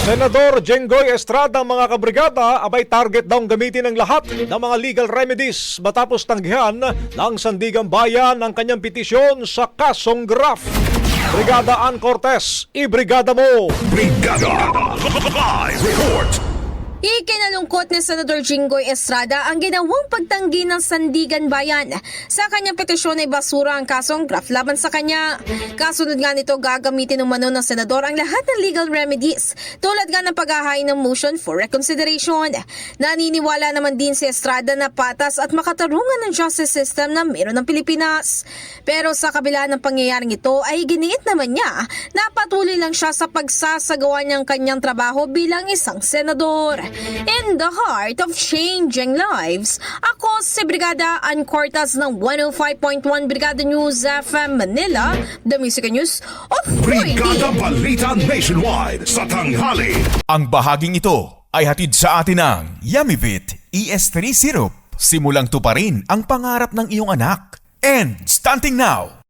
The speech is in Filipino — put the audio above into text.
Senador Jenggoy Estrada, mga kabrigada, abay target daw gamitin ng lahat ng mga legal remedies matapos tanggihan ng Sandigang Bayan ang kanyang petisyon sa kasong graft. Brigada Ann Cortez, ibrigada mo! Brigada Live Report. Ikinalungkot ni Senador Jenggoy Estrada ang ginawang pagtanggi ng Sandigan Bayan. Sa kanyang petisyon ay basura ang kasong graft laban sa kanya. Kasunod nga nito, gagamitin ng mano ng senador ang lahat ng legal remedies tulad nga ng paghahain ng motion for reconsideration. Naniniwala naman din si Estrada na patas at makatarungan ng justice system na meron ng Pilipinas. Pero sa kabila ng pangyayaring ito ay giniit naman niya na patuloy lang siya sa pagsasagawa niyang kanyang trabaho bilang isang senador. In the heart of changing lives, ako si Brigada Ann Cortez ng 105.1 Brigada News FM Manila, the Music News Authority. Brigada Balita Nationwide sa tanghali. Ang bahaging ito ay hatid sa atin ng Yummy-Vit ES3 Syrup. Simulang tuparin ang pangarap ng iyong anak. And stunting now,